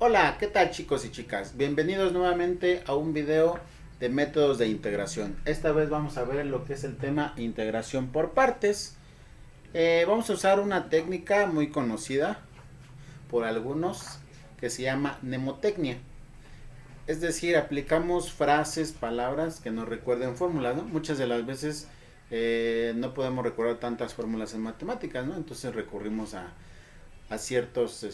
Hola, ¿qué tal chicos y chicas? Bienvenidos nuevamente a un video de métodos de integración. Esta vez vamos a ver lo que es el tema integración por partes. Vamos a usar una técnica muy conocida por algunos que se llama mnemotecnia. Es decir, aplicamos frases, palabras que nos recuerden fórmulas, ¿no? Muchas de las veces no podemos recordar tantas fórmulas en matemáticas, ¿no? Entonces recurrimos a ciertos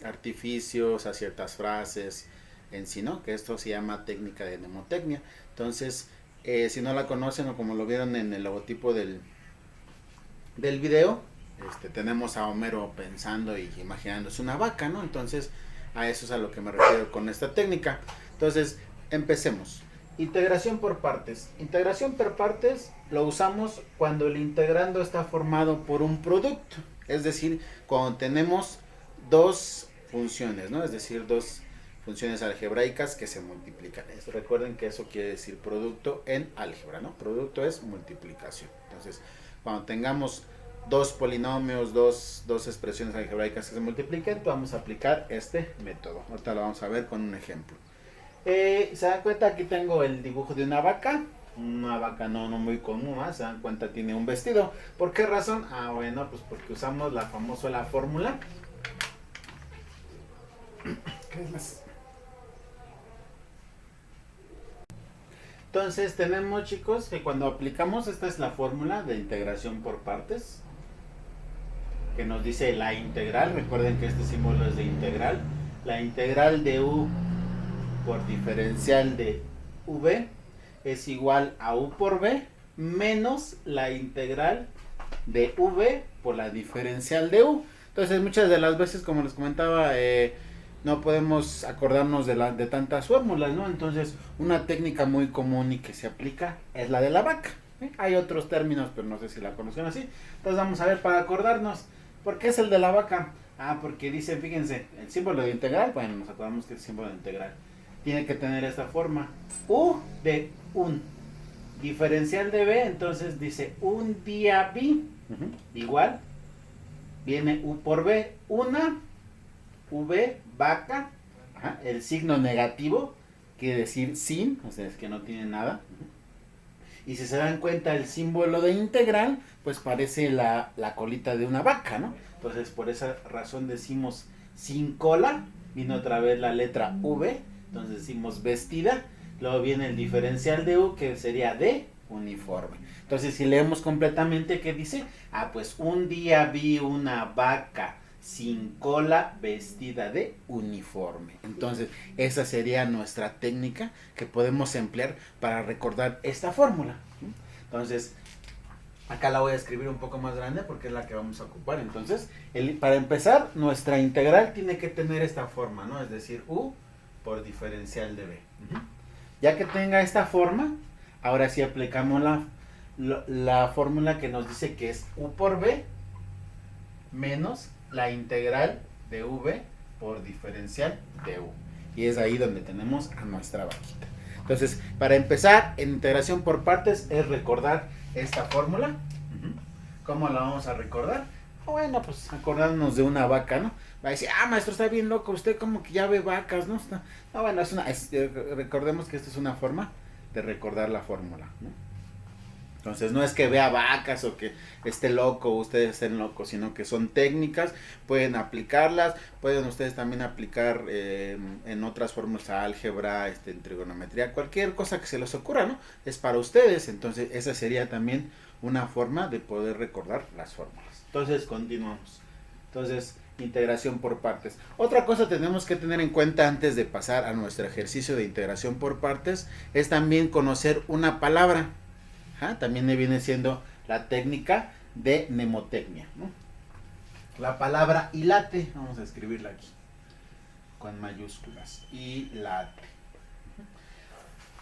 artificios, a ciertas frases en sí, ¿no? Que esto se llama técnica de mnemotecnia. Entonces, si no la conocen o como lo vieron en el logotipo del video, tenemos a Homero pensando y imaginándose una vaca, ¿no? Entonces, a eso es a lo que me refiero con esta técnica. Entonces, empecemos. Integración por partes. Integración por partes lo usamos cuando el integrando está formado por un producto. Es decir, cuando tenemos dos funciones, ¿no? Es decir, dos funciones algebraicas que se multiplican. Recuerden que eso quiere decir producto en álgebra, ¿no? Producto es multiplicación. Entonces, cuando tengamos dos polinomios, dos expresiones algebraicas que se multipliquen, vamos a aplicar este método. Ahorita lo vamos a ver con un ejemplo. ¿Se dan cuenta? Aquí tengo el dibujo de una vaca. Una vaca no muy común, ¿eh? Se dan cuenta, tiene un vestido. ¿Por qué razón? Bueno, pues porque usamos la famosa fórmula. ¿Qué es las? Entonces tenemos, chicos, que cuando aplicamos, esta es la fórmula de integración por partes, que nos dice la integral. Recuerden que este símbolo es de integral. La integral de u por diferencial de v es igual a u por v menos la integral de v por la diferencial de u. Entonces muchas de las veces, como les comentaba, no podemos acordarnos de tantas fórmulas, ¿no? Entonces una técnica muy común y que se aplica es la de la vaca. Hay otros términos, pero no sé si la conocen así. Entonces vamos a ver para acordarnos. ¿Por qué es el de la vaca? Porque dice, fíjense, el símbolo de integral, bueno, nos acordamos que el símbolo de integral tiene que tener esta forma. U de un. Diferencial de b, entonces dice un día b, igual, viene u por b, una, v, vaca, el signo negativo, quiere decir sin, o sea, es que no tiene nada. Y si se dan cuenta, el símbolo de integral, pues parece la colita de una vaca, ¿no? Entonces, por esa razón decimos sin cola, viene otra vez la letra v, entonces decimos vestida, luego viene el diferencial de u, que sería de uniforme. Entonces, si leemos completamente, ¿qué dice? Pues un día vi una vaca sin cola vestida de uniforme. Entonces, esa sería nuestra técnica que podemos emplear para recordar esta fórmula. Entonces, acá la voy a escribir un poco más grande porque es la que vamos a ocupar. Entonces, para empezar, nuestra integral tiene que tener esta forma, ¿no? Es decir, u por diferencial de b. Ya que tenga esta forma, ahora sí aplicamos la fórmula que nos dice que es u por b menos la integral de v por diferencial de u. Y es ahí donde tenemos a nuestra vaquita. Entonces, para empezar, en integración por partes es recordar esta fórmula. ¿Cómo la vamos a recordar? Bueno, pues acordándonos de una vaca, ¿no? Va a decir, maestro, está bien loco, usted como que ya ve vacas, ¿no? No, bueno, recordemos que esta es una forma de recordar la fórmula, ¿no? Entonces no es que vea vacas o que esté loco o ustedes estén locos, sino que son técnicas, pueden aplicarlas, pueden ustedes también aplicar en otras fórmulas, álgebra, en trigonometría, cualquier cosa que se les ocurra, ¿no? Es para ustedes, entonces esa sería también una forma de poder recordar las fórmulas. Entonces continuamos. Entonces, integración por partes. Otra cosa tenemos que tener en cuenta antes de pasar a nuestro ejercicio de integración por partes es también conocer una palabra. También viene siendo la técnica de mnemotecnia, ¿no? La palabra hilate, vamos a escribirla aquí con mayúsculas, hilate.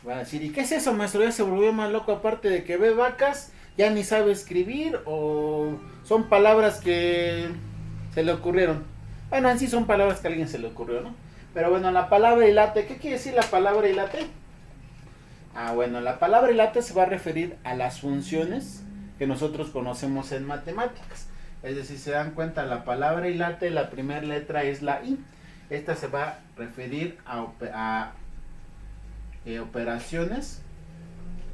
Va a decir, ¿y qué es eso, maestro? ¿Ya se volvió más loco aparte de que ve vacas? ¿Ya ni sabe escribir? ¿O son palabras que se le ocurrieron? Bueno, en sí son palabras que a alguien se le ocurrió, ¿no? Pero bueno, la palabra hilate, ¿qué quiere decir la palabra hilate? Bueno, la palabra hilate se va a referir a las funciones que nosotros conocemos en matemáticas. Es decir, se dan cuenta, la palabra hilate, la primera letra es la I. Esta se va a referir a operaciones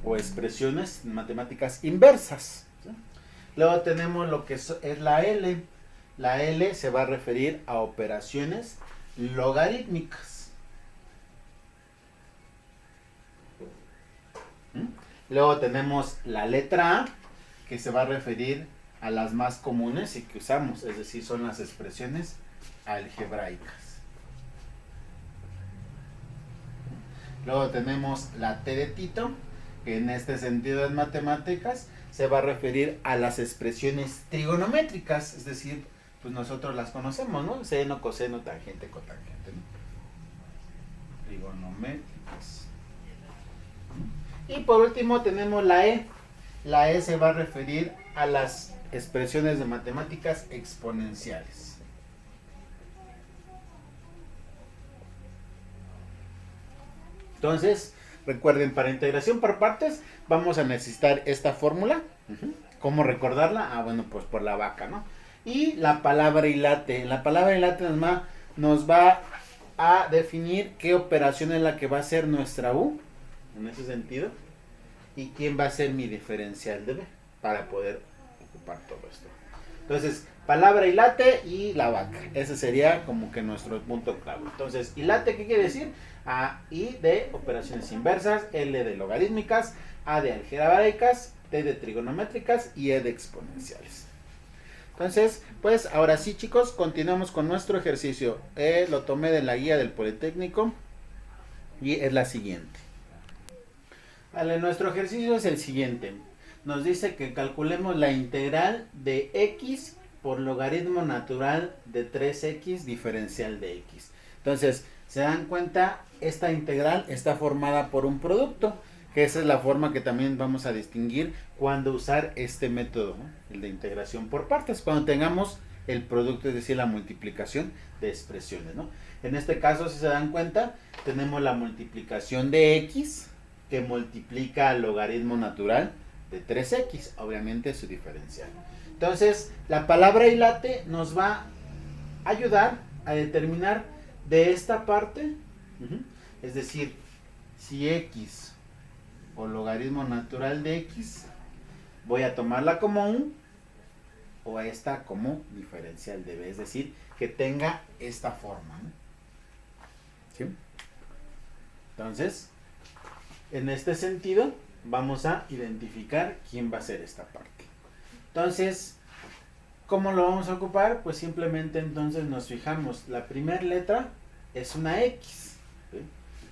o expresiones matemáticas inversas, ¿sí? Luego tenemos lo que es la L. La L se va a referir a operaciones logarítmicas. ¿Mm? Luego tenemos la letra A, que se va a referir a las más comunes y que usamos, es decir, son las expresiones algebraicas. Luego tenemos la T de Tito, que en este sentido en matemáticas se va a referir a las expresiones trigonométricas, es decir, pues nosotros las conocemos, ¿no? Seno, coseno, tangente, cotangente, ¿no? Trigonométricas. Y por último tenemos la E. La E se va a referir a las expresiones de matemáticas exponenciales. Entonces, recuerden, para integración por partes vamos a necesitar esta fórmula. ¿Cómo recordarla? Ah, bueno, pues por la vaca, ¿no? Y la palabra hilate. La palabra hilate nos va a definir qué operación es la que va a ser nuestra U, en ese sentido, y quién va a ser mi diferencial de B, para poder ocupar todo esto. Entonces, palabra hilate y la vaca. Ese sería como que nuestro punto clave. Entonces, hilate, ¿qué quiere decir? I de operaciones inversas, L de logarítmicas, A de algebraicas, T de trigonométricas y E de exponenciales. Entonces, pues ahora sí, chicos, continuamos con nuestro ejercicio. Lo tomé de la guía del Politécnico y es la siguiente. Vale, nuestro ejercicio es el siguiente. Nos dice que calculemos la integral de x por logaritmo natural de 3x diferencial de x. Entonces, se dan cuenta, esta integral está formada por un producto, que esa es la forma que también vamos a distinguir cuando usar este método, ¿no? El de integración por partes, cuando tengamos el producto, es decir, la multiplicación de expresiones, ¿no? En este caso, si se dan cuenta, tenemos la multiplicación de x, que multiplica al logaritmo natural de 3x, obviamente su diferencial. Entonces, la palabra hilate nos va a ayudar a determinar de esta parte, es decir, si x o logaritmo natural de x, voy a tomarla como 1 o esta como diferencial de b, es decir, que tenga esta forma, ¿no? ¿Sí? Entonces, en este sentido, vamos a identificar quién va a ser esta parte. Entonces, ¿cómo lo vamos a ocupar? Pues simplemente entonces nos fijamos, la primera letra es una X, ¿sí?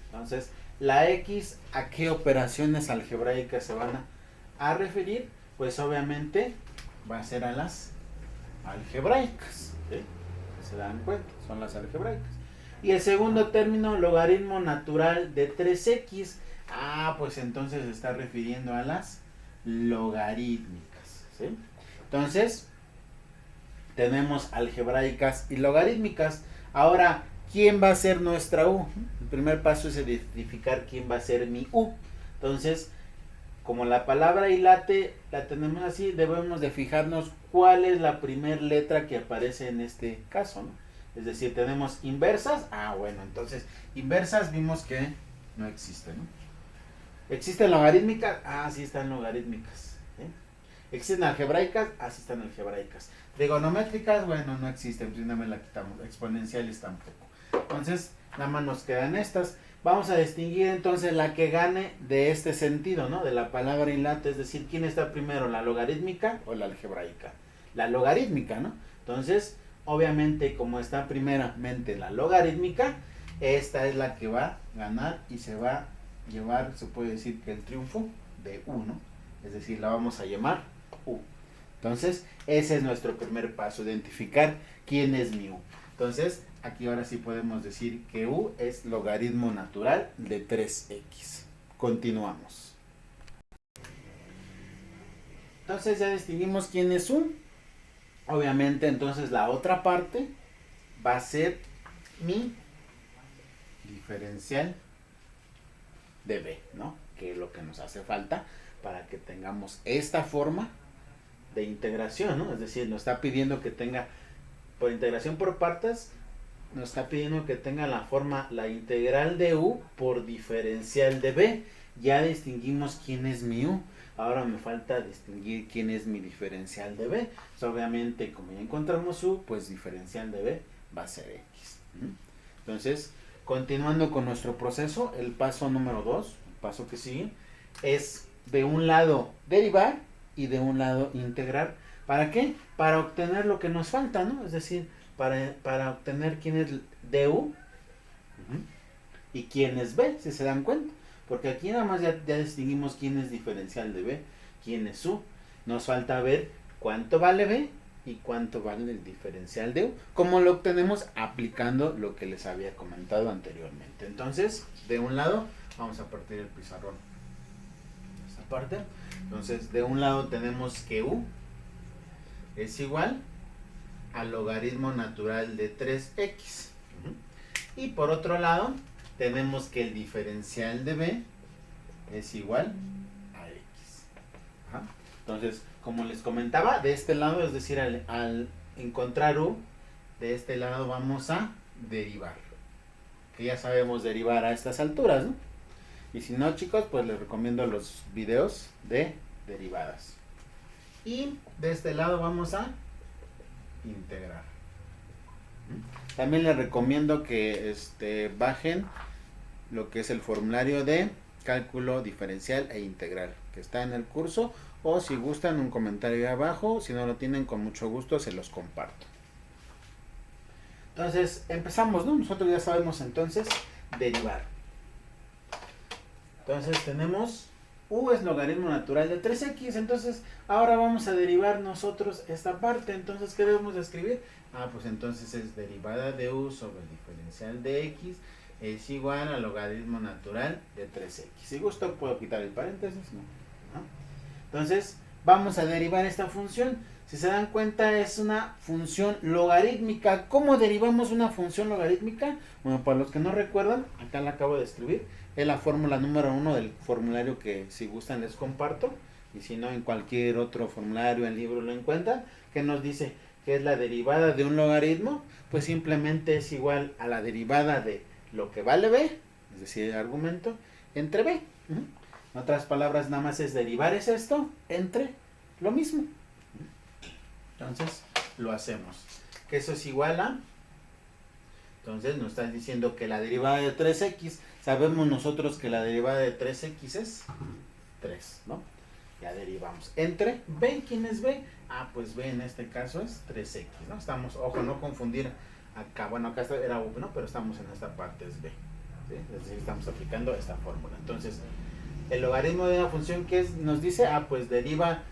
Entonces, la X, ¿a qué operaciones algebraicas se van a referir? Pues obviamente va a ser a las algebraicas, ¿sí? Se dan cuenta, son las algebraicas. Y el segundo término, logaritmo natural de 3x, pues entonces se está refiriendo a las logarítmicas, ¿sí? Entonces, tenemos algebraicas y logarítmicas. Ahora, ¿quién va a ser nuestra U? El primer paso es identificar quién va a ser mi U. Entonces, como la palabra hilate la tenemos así, debemos de fijarnos cuál es la primera letra que aparece en este caso, ¿no? Es decir, tenemos inversas. Bueno, entonces, inversas vimos que no existen, ¿no? ¿Existen logarítmicas? Sí están logarítmicas, ¿sí? ¿Existen algebraicas? Sí están algebraicas. Trigonométricas, bueno, no existen, pues nada más la quitamos. Exponenciales tampoco. Entonces, nada más nos quedan estas. Vamos a distinguir entonces la que gane de este sentido, ¿no? De la palabra hilate, es decir, ¿quién está primero, la logarítmica o la algebraica? La logarítmica, ¿no? Entonces, obviamente, como está primeramente la logarítmica, esta es la que va a ganar y se va a llevar, se puede decir que el triunfo de U, ¿no? Es decir, la vamos a llamar U. Entonces, ese es nuestro primer paso, identificar quién es mi U. Entonces, aquí ahora sí podemos decir que U es logaritmo natural de 3x. Continuamos. Entonces, ya distinguimos quién es U. Obviamente, entonces, la otra parte va a ser mi diferencial de B, ¿no? Que es lo que nos hace falta para que tengamos esta forma de integración, ¿no? Es decir, nos está pidiendo que tenga por integración por partes nos está pidiendo que tenga la forma la integral de u por diferencial de b. Ya distinguimos quién es mi u. Ahora me falta distinguir quién es mi diferencial de b. Pues obviamente, como ya encontramos u, pues diferencial de b va a ser x. Entonces, continuando con nuestro proceso, el paso número 2, el paso que sigue, es de un lado derivar y de un lado integrar. ¿Para qué? Para obtener lo que nos falta, ¿no? Es decir, para obtener quién es du y quién es b, si se dan cuenta. Porque aquí nada más ya distinguimos quién es diferencial de b, quién es u. Nos falta ver cuánto vale b y cuánto vale el diferencial de u. Como lo obtenemos aplicando lo que les había comentado anteriormente. Entonces, de un lado, vamos a partir el pizarrón. Esta parte. Entonces, de un lado tenemos que u es igual al logaritmo natural de 3x. Y por otro lado, tenemos que el diferencial de b es igual a x. Entonces, como les comentaba, de este lado, es decir, al encontrar u, de este lado vamos a derivar. Que ya sabemos derivar a estas alturas, ¿no? Y si no, chicos, pues les recomiendo los videos de derivadas. Y de este lado vamos a integrar. También les recomiendo que bajen lo que es el formulario de cálculo diferencial e integral, que está en el curso, o si gustan un comentario ahí abajo, si no lo tienen, con mucho gusto se los comparto. Entonces, empezamos, ¿no? Nosotros ya sabemos entonces derivar. Entonces tenemos u es logaritmo natural de 3x, entonces ahora vamos a derivar nosotros esta parte. Entonces, ¿qué debemos de escribir? Pues entonces es derivada de u sobre el diferencial de x es igual al logaritmo natural de 3x. Si gusto puedo quitar el paréntesis, ¿no? Entonces, vamos a derivar esta función. Si se dan cuenta, es una función logarítmica. ¿Cómo derivamos una función logarítmica? Bueno, para los que no recuerdan, acá la acabo de escribir. Es la fórmula número 1 del formulario que, si gustan, les comparto. Y si no, en cualquier otro formulario, en libro lo encuentran. Que nos dice que es la derivada de un logaritmo. Pues simplemente es igual a la derivada de lo que vale b, es decir, el argumento, entre b. En otras palabras, nada más es derivar es esto entre lo mismo. Entonces, lo hacemos. Que eso es igual a... Entonces, nos están diciendo que la derivada de 3x, sabemos nosotros que la derivada de 3x es 3, ¿no? Ya derivamos. Entre b, ¿quién es b? Pues b en este caso es 3x, ¿no? Estamos, ojo, no confundir acá. Bueno, acá era u, ¿no? Pero estamos en esta parte, es b. ¿Sí? Es decir, estamos aplicando esta fórmula. Entonces, el logaritmo de una función que nos dice, pues deriva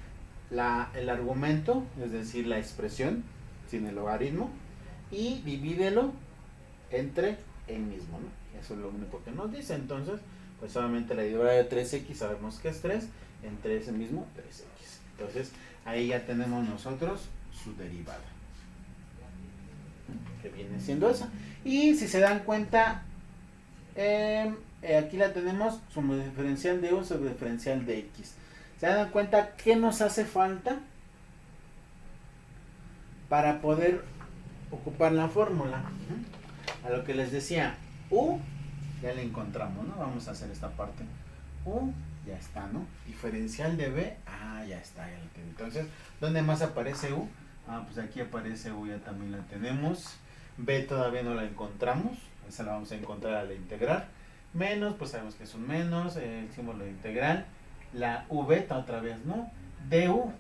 el argumento, es decir, la expresión sin el logaritmo, y divídelo entre el mismo, ¿no? Eso es lo único que nos dice. Entonces, pues solamente la derivada de 3x sabemos que es 3, entre ese mismo 3x. Entonces, ahí ya tenemos nosotros su derivada, que viene siendo esa. Y si se dan cuenta, aquí la tenemos como diferencial de u sobre diferencial de x. ¿Se dan cuenta qué nos hace falta para poder ocupar la fórmula? A lo que les decía, u ya la encontramos, ¿no? Vamos a hacer esta parte. U ya está, ¿no? Diferencial de b, ya está. Entonces, ¿dónde más aparece u? Pues aquí aparece u, ya también la tenemos. B todavía no la encontramos, esa la vamos a encontrar al integrar. Menos, pues sabemos que es un menos, el símbolo de integral. La v otra vez, ¿no? du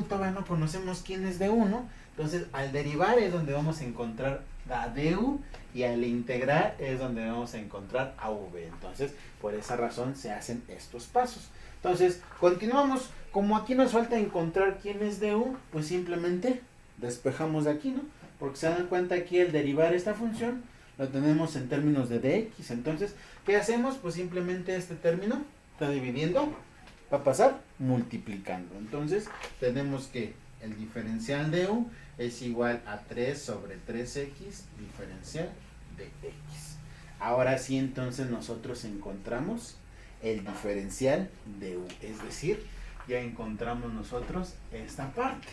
todavía no conocemos quién es du, ¿no? Entonces, al derivar es donde vamos a encontrar la du, y al integrar es donde vamos a encontrar a v. Entonces, por esa razón se hacen estos pasos. Entonces, continuamos. Como aquí nos falta encontrar quién es du, pues simplemente despejamos de aquí, ¿no? Porque se dan cuenta aquí el derivar esta función lo tenemos en términos de dx. Entonces, ¿qué hacemos? Pues simplemente este término está dividiendo, va a pasar multiplicando. Entonces, tenemos que el diferencial de u es igual a 3 sobre 3x diferencial de x. Ahora sí, entonces nosotros encontramos el diferencial de u, es decir, ya encontramos nosotros esta parte.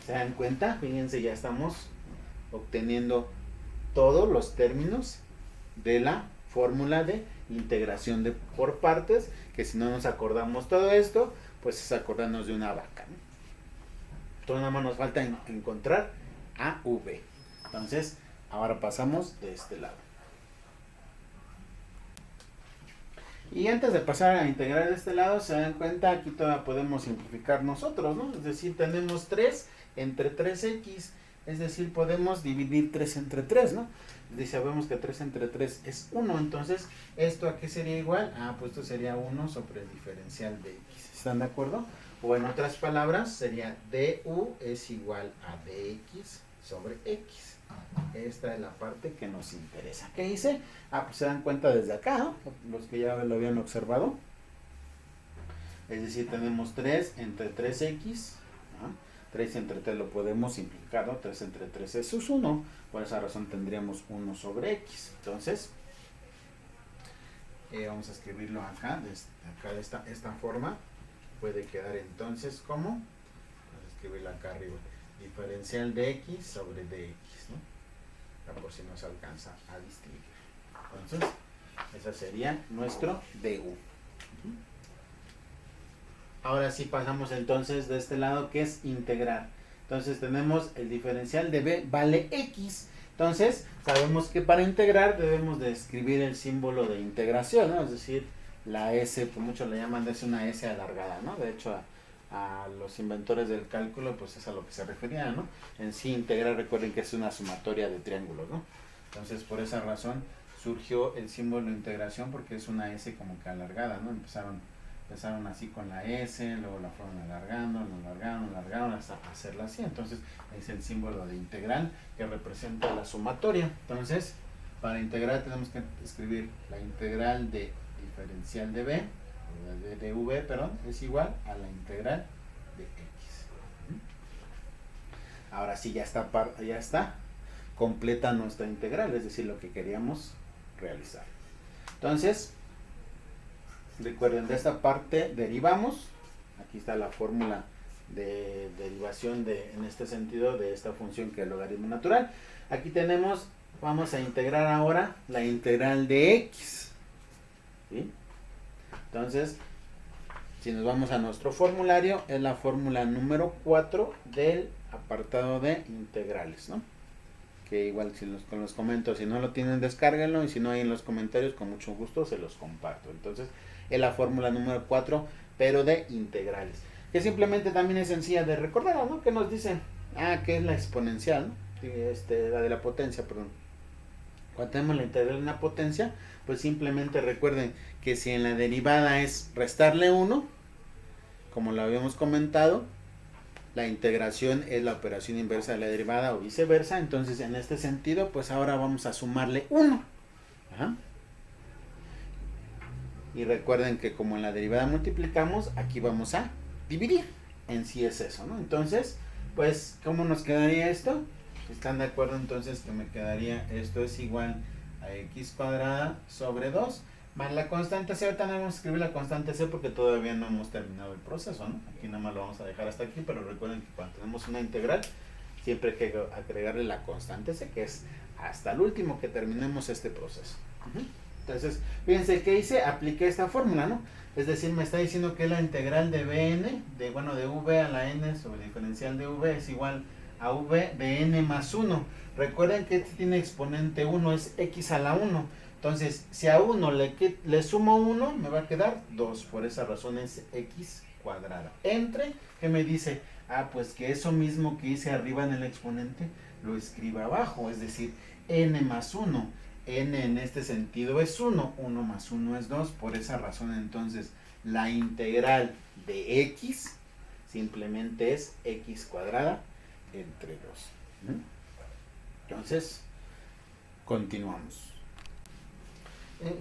¿Se dan cuenta? Fíjense, ya estamos obteniendo todos los términos de la fórmula de integración por partes, que si no nos acordamos todo esto, pues es acordarnos de una vaca, ¿no? Entonces nada más nos falta encontrar a v. Entonces, ahora pasamos de este lado. Y antes de pasar a integrar de este lado, se dan cuenta, aquí todavía podemos simplificar nosotros, ¿no? Es decir, tenemos 3 entre 3x, es decir, podemos dividir 3 entre 3, ¿no? Y sabemos que 3 entre 3 es 1, entonces, ¿esto a qué sería igual? Ah, pues esto sería 1 sobre el diferencial de x, ¿están de acuerdo? O en otras palabras, sería du es igual a dx sobre x. Esta es la parte que nos interesa. ¿Qué hice? Ah, pues se dan cuenta desde acá, ¿no? Los que ya lo habían observado. Es decir, tenemos 3 entre 3x, ¿no? 3 entre 3 lo podemos simplificar, ¿no? 3 entre 3 es 1. Por esa razón tendríamos 1 sobre x. Entonces, vamos a escribirlo acá, acá de esta forma. Puede quedar entonces como, vamos a escribirlo acá arriba, diferencial de x sobre dx, ¿no? Por si no se alcanza a distinguir. Entonces, ese sería nuestro du. Ahora sí pasamos entonces de este lado, que es integrar. Entonces tenemos el diferencial de b vale x. Entonces, sabemos que para integrar debemos de escribir el símbolo de integración, ¿no? Es decir, la S, pues muchos le llaman de una S alargada, ¿no? De hecho, a los inventores del cálculo, pues es a lo que se refería, ¿no? En sí, integrar, recuerden que es una sumatoria de triángulos, ¿no? Entonces, por esa razón surgió el símbolo de integración, porque es una S como que alargada, ¿no? Empezaron así con la S, luego la fueron alargando hasta hacerla así. Entonces, es el símbolo de integral que representa la sumatoria. Entonces, para integrar tenemos que escribir la integral de diferencial de b, de v, perdón, es igual a la integral de x. Ahora sí, ya está completa nuestra integral, es decir, lo que queríamos realizar. Entonces, recuerden, de esta parte derivamos. Aquí está la fórmula de derivación en este sentido de esta función que es el logaritmo natural. Aquí tenemos, vamos a integrar ahora la integral de x, ¿sí? Entonces, si nos vamos a nuestro formulario, es la fórmula número 4 del apartado de integrales, ¿no? Que igual si los comento, si no lo tienen, descárguenlo, y si no hay en los comentarios, con mucho gusto se los comparto. Entonces, es la fórmula número 4, pero de integrales, que simplemente también es sencilla de recordar, ¿no? Que nos dice, que es la exponencial, ¿no? La de la potencia, perdón. Cuando tenemos la integral de una potencia, pues simplemente recuerden que si en la derivada es restarle 1, como lo habíamos comentado, la integración es la operación inversa de la derivada o viceversa. Entonces, en este sentido, pues ahora vamos a sumarle 1. Ajá. Y recuerden que como en la derivada multiplicamos, aquí vamos a dividir. En sí es eso, ¿no? Entonces, pues, ¿cómo nos quedaría esto? ¿Están de acuerdo entonces que me quedaría esto es igual a x cuadrada sobre 2 más la constante c? Ahorita no vamos a escribir la constante c porque todavía no hemos terminado el proceso, ¿no? Aquí nada más lo vamos a dejar hasta aquí, pero recuerden que cuando tenemos una integral siempre hay que agregarle la constante c, que es hasta el último que terminemos este proceso. Entonces, fíjense que hice, apliqué esta fórmula, ¿no? Es decir, me está diciendo que la integral de bn, de v a la n sobre diferencial de v es igual a v de n más 1. Recuerden que este tiene exponente 1, es x a la 1. Entonces, si a 1 le sumo 1, me va a quedar 2. Por esa razón es x cuadrada. Entre, ¿qué me dice? Pues que eso mismo que hice arriba en el exponente, lo escriba abajo. Es decir, n más 1. N en este sentido es 1. 1 más 1 es 2. Por esa razón, entonces, la integral de x simplemente es x cuadrada entre 2. Entonces, continuamos.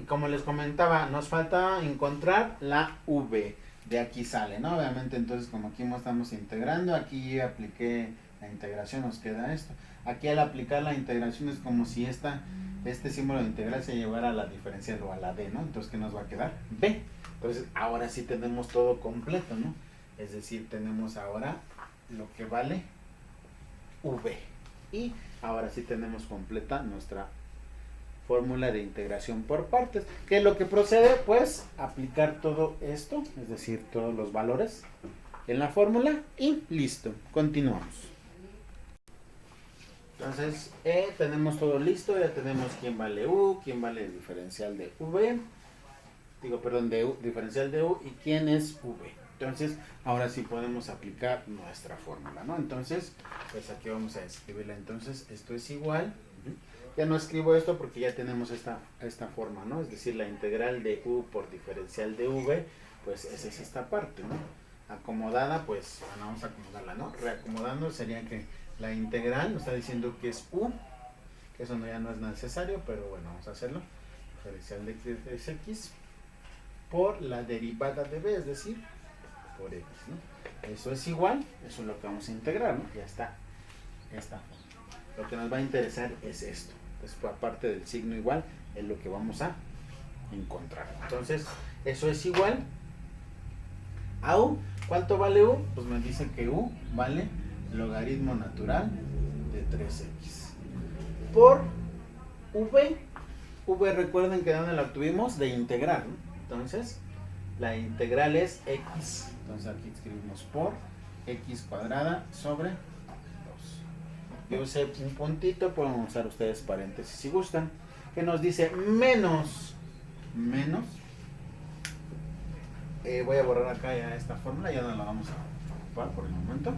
Como les comentaba, nos falta encontrar la v. De aquí sale, ¿no? Obviamente, entonces, como aquí estamos integrando, aquí apliqué la integración, nos queda esto. Aquí al aplicar la integración es como si este símbolo de integral se llevara a la diferencial o a la d, ¿no? Entonces, ¿qué nos va a quedar? B. Entonces, ahora sí tenemos todo completo, ¿no? Es decir, tenemos ahora lo que vale v. y ahora sí tenemos completa nuestra fórmula de integración por partes. ¿Qué es lo que procede? Pues aplicar todo esto, es decir, todos los valores en la fórmula y listo, continuamos. Entonces, tenemos todo listo, ya tenemos quién vale u, quién vale el diferencial de v, de u, diferencial de u y quién es v. Entonces, ahora sí podemos aplicar nuestra fórmula, ¿no? Entonces, pues aquí vamos a escribirla. Entonces, esto es igual. Ya no escribo esto porque ya tenemos esta forma, ¿no? Es decir, la integral de u por diferencial de v, pues esa es esta parte, ¿no? Acomodada, pues, bueno, vamos a acomodarla, ¿no? Reacomodando sería que la integral nos está diciendo que es u, que eso ya no es necesario, pero bueno, vamos a hacerlo. Diferencial de x es x por la derivada de b, es decir, por x, ¿no? Eso es igual, eso es lo que vamos a integrar, ¿no? Ya está esta forma. Lo que nos va a interesar es esto. Después, aparte del signo igual, es lo que vamos a encontrar. Entonces, eso es igual a u. ¿Cuánto vale u? Pues me dice que u vale logaritmo natural de 3x por v. V, recuerden que donde la obtuvimos de integrar, ¿no? Entonces, la integral es x. Entonces aquí escribimos por x cuadrada sobre 2. Yo usé un puntito, pueden usar ustedes paréntesis si gustan, que nos dice menos. Voy a borrar acá ya esta fórmula, ya no la vamos a ocupar por el momento.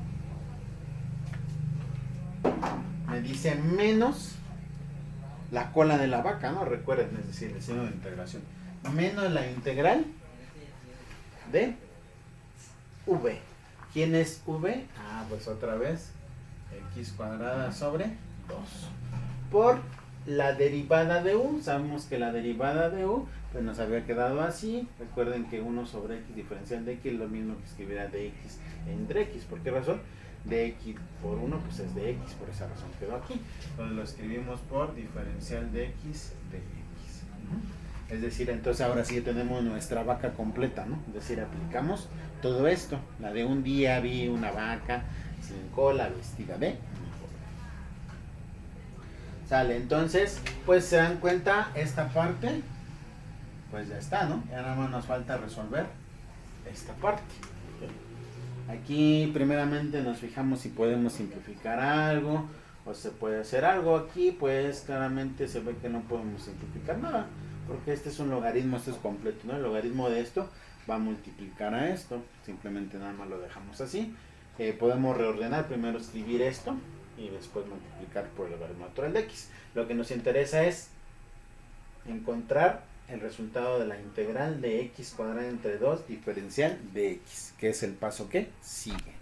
Me dice menos la cola de la vaca, ¿no? Recuerden, es decir, el signo de integración. Menos la integral de v. ¿Quién es v? Ah, pues otra vez x cuadrada sobre 2 por la derivada de u. Sabemos que la derivada de u pues nos había quedado así. Recuerden que 1 sobre x diferencial de x es lo mismo que escribir dx entre x. ¿Por qué razón? Dx por 1 pues es de x, por esa razón quedó aquí. Entonces lo escribimos por diferencial de x de x. Es decir, entonces ahora sí tenemos nuestra vaca completa, ¿no? Es decir, aplicamos todo esto. La de un día vi una vaca sin cola vestida de uniforme. Sale, entonces, pues se dan cuenta, esta parte, pues ya está, ¿no? Ya nada más nos falta resolver esta parte. Aquí primeramente nos fijamos si podemos simplificar algo o se puede hacer algo. Aquí pues claramente se ve que no podemos simplificar nada, porque este es un logaritmo, esto es completo, ¿no? El logaritmo de esto va a multiplicar a esto, simplemente nada más lo dejamos así. Podemos reordenar, primero escribir esto y después multiplicar por el logaritmo natural de x. Lo que nos interesa es encontrar el resultado de la integral de x cuadrada entre 2 diferencial de x, que es el paso que sigue.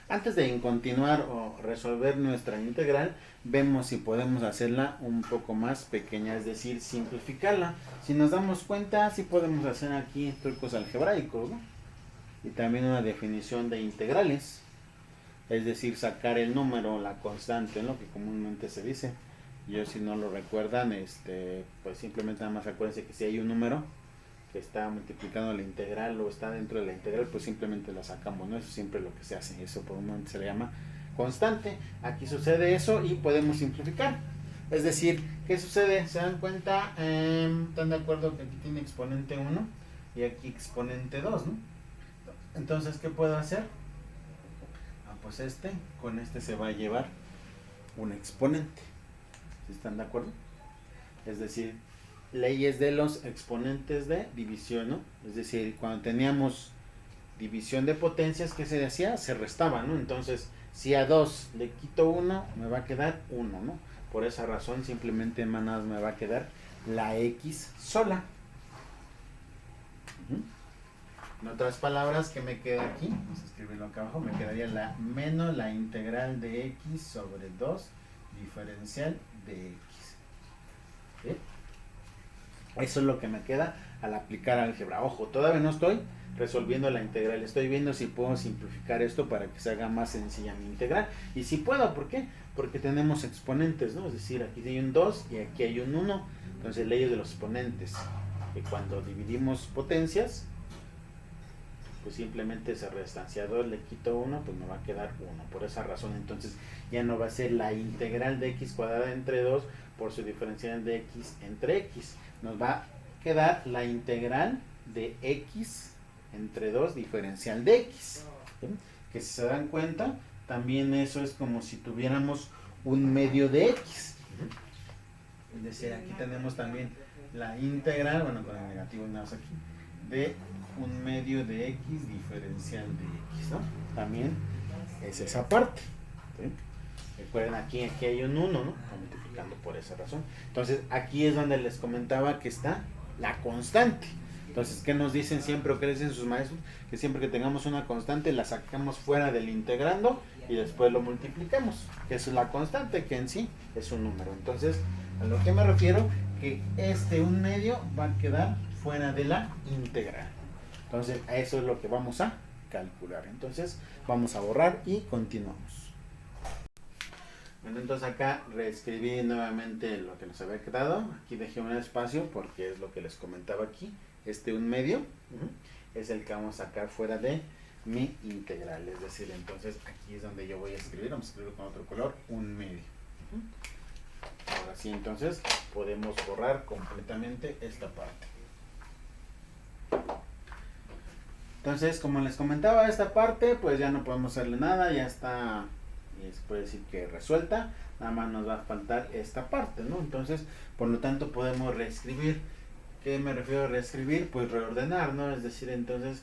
Antes de continuar o resolver nuestra integral, vemos si podemos hacerla un poco más pequeña, es decir, simplificarla. Si nos damos cuenta, sí podemos hacer aquí trucos algebraicos, ¿no? Y también una definición de integrales, es decir, sacar el número, la constante, ¿no? Que comúnmente se dice. Yo, si no lo recuerdan, pues simplemente nada más acuérdense que si hay un número que está multiplicando la integral o está dentro de la integral, pues simplemente la sacamos, ¿no? Eso siempre es lo que se hace, eso por un momento se le llama constante. Aquí sucede eso y podemos simplificar. Es decir, ¿qué sucede? ¿Se dan cuenta? ¿Están de acuerdo que aquí tiene exponente 1 y aquí exponente 2, ¿no? Entonces, ¿qué puedo hacer? Pues con este se va a llevar un exponente. ¿Sí están de acuerdo? Es decir, leyes de los exponentes de división, ¿no? Es decir, cuando teníamos división de potencias, ¿qué se hacía? Se restaba, ¿no? Entonces, si a 2 le quito 1, me va a quedar 1, ¿no? Por esa razón, simplemente en manadas me va a quedar la x sola. En otras palabras, ¿qué me queda aquí? Vamos a escribirlo acá abajo. Me quedaría menos la integral de x sobre 2 diferencial de x. ¿Sí? Eso es lo que me queda al aplicar álgebra. Ojo, todavía no estoy resolviendo la integral. Estoy viendo si puedo simplificar esto para que se haga más sencilla mi integral. Y si puedo, ¿por qué? Porque tenemos exponentes, ¿no? Es decir, aquí hay un 2 y aquí hay un 1. Entonces, leyes de los exponentes. Que cuando dividimos potencias, pues simplemente ese restanciador le quito 1, pues me va a quedar 1. Por esa razón, entonces ya no va a ser la integral de x cuadrada entre 2 por su diferencial de x entre x. Nos va a quedar la integral de x entre 2 diferencial de x. ¿Sí? Que si se dan cuenta, también eso es como si tuviéramos un medio de x. Es decir, aquí tenemos también la integral, bueno, con el negativo nada más aquí, de un medio de x diferencial de x, ¿no? También es esa parte. ¿Sí? Recuerden, aquí hay un 1, ¿no? Está multiplicando por esa razón. Entonces, aquí es donde les comentaba que está la constante. Entonces, ¿qué nos dicen siempre o qué dicen sus maestros? Que siempre que tengamos una constante la sacamos fuera del integrando y después lo multiplicamos, que es la constante, que en sí es un número. Entonces, a lo que me refiero, que este 1/2 va a quedar fuera de la integral. Entonces, eso es lo que vamos a calcular. Entonces, vamos a borrar y continuamos. Bueno, entonces acá reescribí nuevamente lo que nos había quedado. Aquí dejé un espacio porque es lo que les comentaba aquí. Este 1/2 es el que vamos a sacar fuera de mi integral. Es decir, entonces aquí es donde yo voy a escribir. Vamos a escribir con otro color, 1/2. Ahora sí, entonces podemos borrar completamente esta parte. Entonces, como les comentaba, esta parte pues ya no podemos hacerle nada, ya está, se puede decir que resuelta, nada más nos va a faltar esta parte, ¿no? Entonces, por lo tanto podemos reescribir. ¿Qué me refiero a reescribir? Pues reordenar, ¿no? Es decir, entonces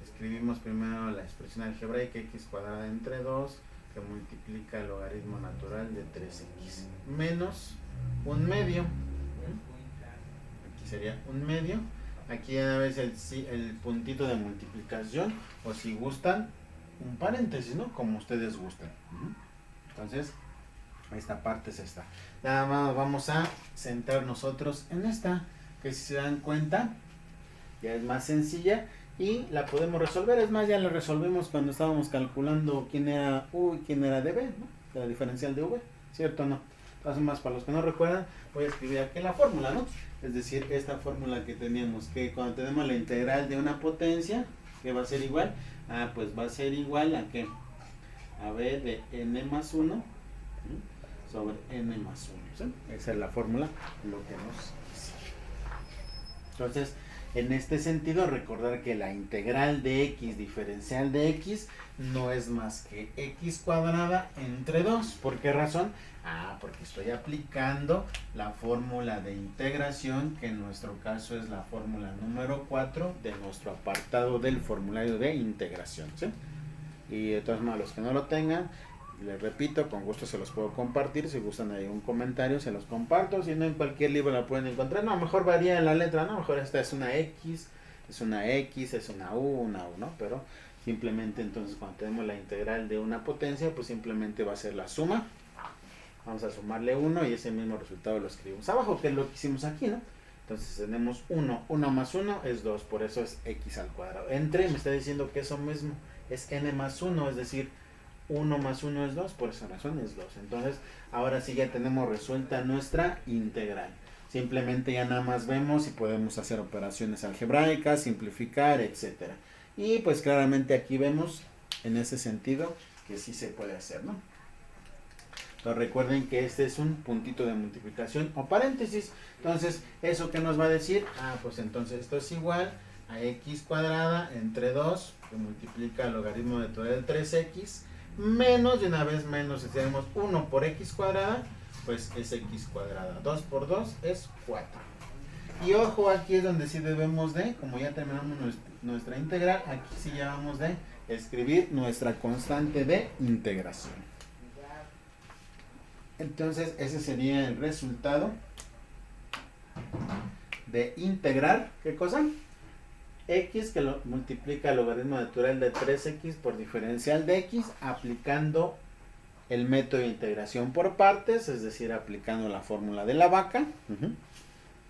escribimos primero la expresión algebraica x cuadrada entre 2 que multiplica el logaritmo natural de 3x menos 1/2. Aquí sería 1/2. Aquí a veces el puntito de multiplicación, o si gustan, un paréntesis, ¿no? Como ustedes gusten. Entonces, esta parte es esta. Nada más vamos a centrar nosotros en esta, que si se dan cuenta, ya es más sencilla y la podemos resolver. Es más, ya la resolvimos cuando estábamos calculando quién era U y quién era dB, ¿no? La diferencial de V, ¿cierto o no? Entonces, más para los que no recuerdan, voy a escribir aquí la fórmula, ¿no? Es decir, esta fórmula que teníamos, que cuando tenemos la integral de una potencia, ¿qué va a ser igual? Pues va a ser igual a ¿qué? A B de n más 1 sobre n más 1. ¿Sí? Esa es la fórmula, lo que nos dice. Entonces, en este sentido, recordar que la integral de x diferencial de x no es más que x cuadrada entre 2. ¿Por qué razón? Porque estoy aplicando la fórmula de integración, que en nuestro caso es la fórmula número 4 de nuestro apartado del formulario de integración, ¿sí? Y de todos modos, los que no lo tengan, les repito, con gusto se los puedo compartir. Si gustan ahí un comentario, se los comparto. Si no, en cualquier libro la pueden encontrar. No, mejor varía la letra, ¿no? Mejor esta es una X, es una X, es una U, ¿no? Pero simplemente entonces cuando tenemos la integral de una potencia, pues simplemente va a ser la suma. Vamos a sumarle 1 y ese mismo resultado lo escribimos abajo, que es lo que hicimos aquí, ¿no? Entonces tenemos 1, 1 más 1 es 2, por eso es x al cuadrado. Entre me está diciendo que eso mismo es n más 1, es decir, 1 más 1 es 2, por esa razón es 2. Entonces, ahora sí ya tenemos resuelta nuestra integral. Simplemente ya nada más vemos si podemos hacer operaciones algebraicas, simplificar, etc. Y pues claramente aquí vemos en ese sentido que sí se puede hacer, ¿no? Entonces recuerden que este es un puntito de multiplicación o paréntesis. Entonces, ¿eso qué nos va a decir? Pues entonces esto es igual a x cuadrada entre 2, que multiplica el logaritmo natural de 3x, menos, de una vez menos, si tenemos 1 por x cuadrada, pues es x cuadrada. 2 por 2 es 4. Y ojo, aquí es donde sí debemos de, como ya terminamos nuestra integral, aquí sí ya vamos de escribir nuestra constante de integración. Entonces, ese sería el resultado de integrar, ¿qué cosa? X, que lo multiplica el logaritmo natural de 3x por diferencial de x, aplicando el método de integración por partes, es decir, aplicando la fórmula de la vaca.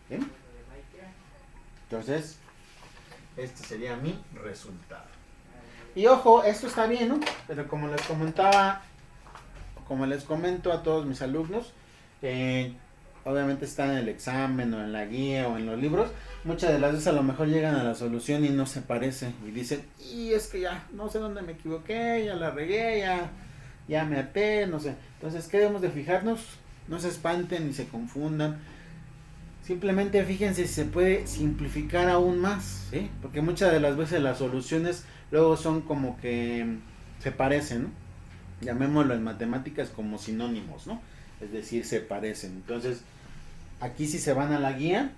¿Bien? Entonces, este sería mi resultado. Y ojo, esto está bien, ¿no? Pero como les comentaba, como les comento a todos mis alumnos, obviamente están en el examen o en la guía o en los libros, muchas de las veces a lo mejor llegan a la solución y no se parece y dicen, y es que ya no sé dónde me equivoqué, ya la regué, ya me até, no sé. Entonces, ¿qué debemos de fijarnos? No se espanten ni se confundan. Simplemente fíjense si se puede simplificar aún más, ¿sí? Porque muchas de las veces las soluciones luego son como que se parecen, ¿no? Llamémoslo en matemáticas como sinónimos, ¿no? Es decir, se parecen. Entonces, aquí si se van a la guía,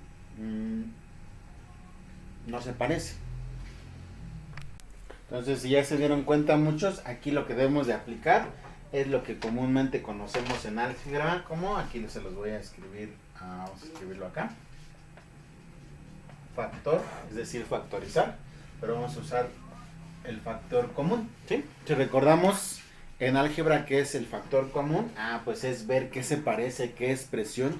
no se parece. Entonces, si ya se dieron cuenta muchos, aquí lo que debemos de aplicar es lo que comúnmente conocemos en álgebra, como aquí se los voy a escribir, vamos a escribirlo acá. Factor, es decir, factorizar, pero vamos a usar el factor común, ¿sí? Si recordamos en álgebra qué es el factor común, pues es ver qué se parece, qué expresión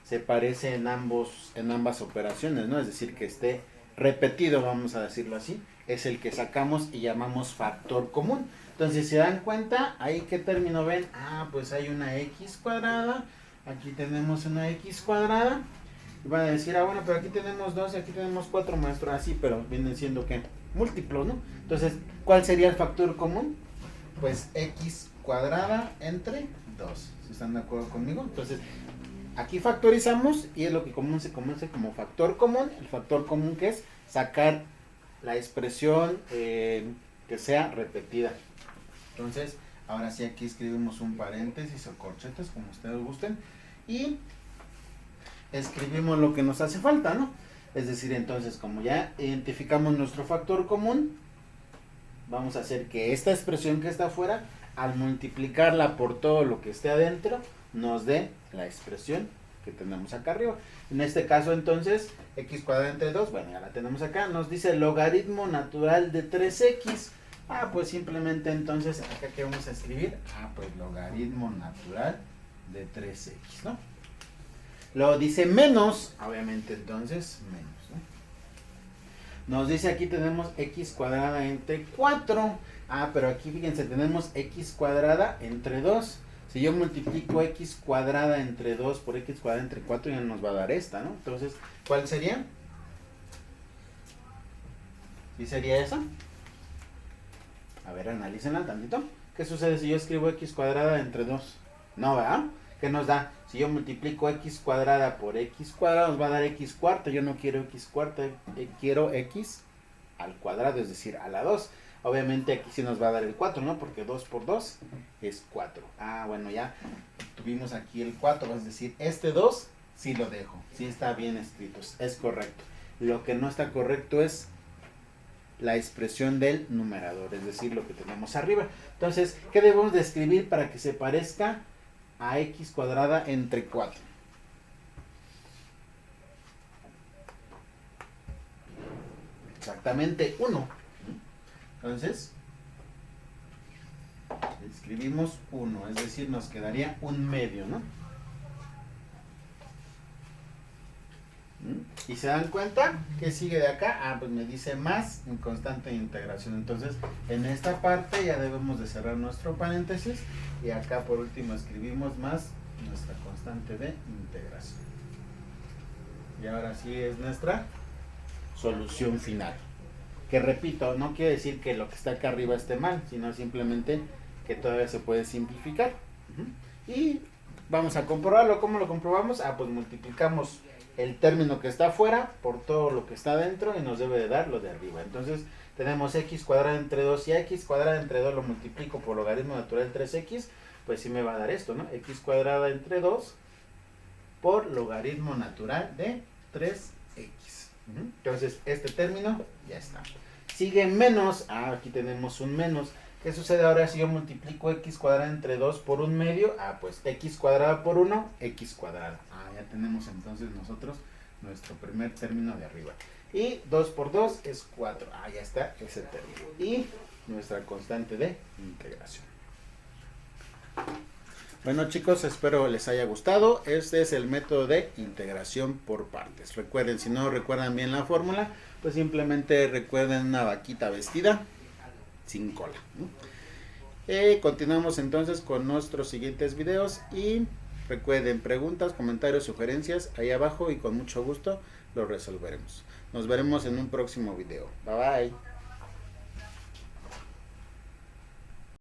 se parece en ambas operaciones, ¿no? Es decir, que esté repetido, vamos a decirlo así, es el que sacamos y llamamos factor común. Entonces, si se dan cuenta, ahí qué término ven, pues hay una x cuadrada, aquí tenemos una x cuadrada, y van a decir, bueno, pero aquí tenemos 2 y aquí tenemos 4, maestro, así, pero vienen siendo ¿qué? Múltiplos, ¿no? Entonces, ¿cuál sería el factor común? Pues x cuadrada entre 2, ¿si están de acuerdo conmigo? Entonces, aquí factorizamos y es lo que se conoce como factor común. El factor común que es sacar la expresión que sea repetida. Entonces, ahora sí aquí escribimos un paréntesis o corchetes, como ustedes gusten, y escribimos lo que nos hace falta, ¿no? Es decir, entonces, como ya identificamos nuestro factor común, vamos a hacer que esta expresión que está afuera, al multiplicarla por todo lo que esté adentro, nos dé la expresión que tenemos acá arriba. En este caso, entonces, x cuadrada entre 2, bueno, ya la tenemos acá, nos dice logaritmo natural de 3x. Pues simplemente entonces, acá que vamos a escribir, pues logaritmo natural de 3x, ¿no? Luego dice menos, obviamente entonces, menos, ¿no? Nos dice aquí tenemos x cuadrada entre 4. Pero aquí fíjense, tenemos x cuadrada entre 2. Si yo multiplico x cuadrada entre 2 por x cuadrada entre 4, ya nos va a dar esta, ¿no? Entonces, ¿cuál sería? ¿Sí sería esa? A ver, analícenla tantito. ¿Qué sucede si yo escribo x cuadrada entre 2? No, ¿verdad? ¿Qué nos da? Si yo multiplico x cuadrada por x cuadrada, nos va a dar x cuarta. Yo no quiero x cuarta, quiero x al cuadrado, es decir, a la 2. Obviamente aquí sí nos va a dar el 4, ¿no? Porque 2 por 2 es 4. Bueno, ya tuvimos aquí el 4, es decir, este 2 sí lo dejo. Sí está bien escrito, es correcto. Lo que no está correcto es la expresión del numerador, es decir, lo que tenemos arriba. Entonces, ¿qué debemos de escribir para que se parezca a x cuadrada entre 4? Exactamente 1. Entonces, escribimos 1, es decir, nos quedaría un medio, ¿no? ¿Y se dan cuenta? ¿Qué sigue de acá? Pues me dice más en constante de integración. Entonces, en esta parte ya debemos de cerrar nuestro paréntesis. Y acá por último escribimos más nuestra constante de integración. Y ahora sí es nuestra solución final. Que repito, no quiere decir que lo que está acá arriba esté mal, sino simplemente que todavía se puede simplificar. Y vamos a comprobarlo. ¿Cómo lo comprobamos? Pues multiplicamos el término que está afuera por todo lo que está adentro y nos debe de dar lo de arriba. Entonces tenemos x cuadrada entre 2 y x cuadrada entre 2 lo multiplico por logaritmo natural de 3x, pues sí me va a dar esto, ¿no? X cuadrada entre 2 por logaritmo natural de 3x. Entonces este término ya está. Sigue menos, aquí tenemos un menos. ¿Qué sucede ahora si yo multiplico x cuadrada entre 2 por un medio? Pues x cuadrada por 1, x cuadrada. Ya tenemos entonces nosotros nuestro primer término de arriba. Y 2 por 2 es 4. Ya está ese término. Y nuestra constante de integración. Bueno chicos, espero les haya gustado. Este es el método de integración por partes. Recuerden, si no recuerdan bien la fórmula, pues simplemente recuerden una vaquita vestida sin cola. Continuamos entonces con nuestros siguientes videos y Recuerden, preguntas, comentarios, sugerencias ahí abajo y con mucho gusto los resolveremos. Nos veremos en un próximo video. Bye bye.